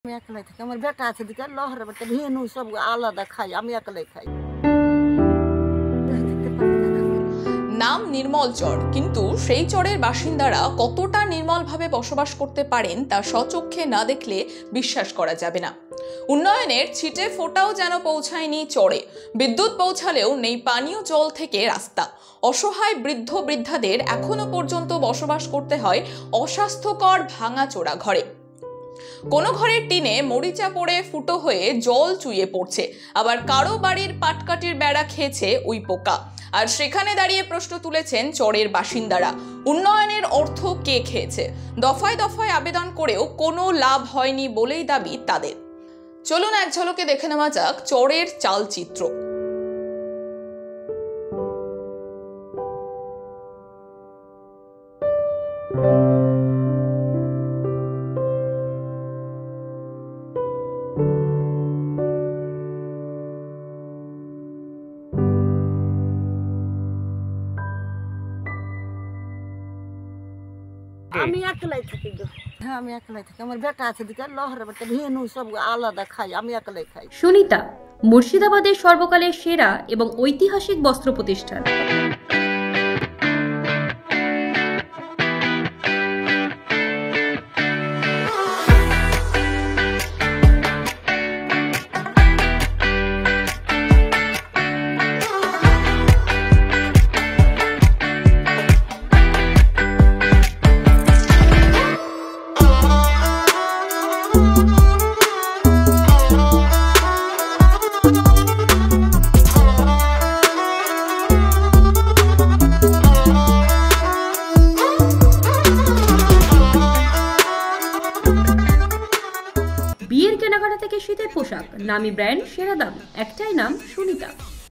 আমি একলাই থাকি, আমার বেটা আছে দিকে লহরে বেটা ভেনু সব আলাদা খাই, আমি একলাই খাই। নাম নির্মল চর, কিন্তু সেই চরের বাসিন্দারা কতটা নির্মলভাবে বসবাস করতে পারেন তা স্বচক্ষে না দেখলে বিশ্বাস করা যাবে না। উন্নয়নের ছিটে ফোঁটাও যেন পৌঁছায়নি চরে, বিদ্যুৎ পৌঁছালেও নেই পানীয় জল থেকে রাস্তা। অসহায় বৃদ্ধ বৃদ্ধাদের এখনো পর্যন্ত বসবাস করতে হয় অস্বাস্থ্যকর ভাঙাচোরা ঘরে। কোনো ঘরের টিনে মরিচা পড়ে ফুটো হয়ে জল চুইয়ে পড়ছে, আবার কারো বাড়ির পাটকাঠির বেড়া খেয়েছে ওই পোকা। আর সেখানে দাঁড়িয়ে প্রশ্ন তুলেছেন চরের বাসিন্দারা, উন্নয়নের অর্থ কে খেয়েছে? দফায় দফায় আবেদন করেও কোনো লাভ হয়নি বলেই দাবি তাদের। চলুন এক ঝলকে দেখে নেওয়া যাক চরের চালচিত্র। আমি একলাই থাকি গো। হ্যাঁ, আমি একলাই থাকি, আমার বেটা আছে দিকে লহরে বেটা ভেনু সব আলাদা খাই, আমি একলাই খাই। সুনিতা মুর্শিদাবাদের সর্বকালের সেরা এবং ঐতিহাসিক বস্ত্র প্রতিষ্ঠান। বিয়ের কেনাকাটা থেকে শীতের পোশাক, নামি ব্র্যান্ড, সেরা দাম, একটাই নাম সুনিতা।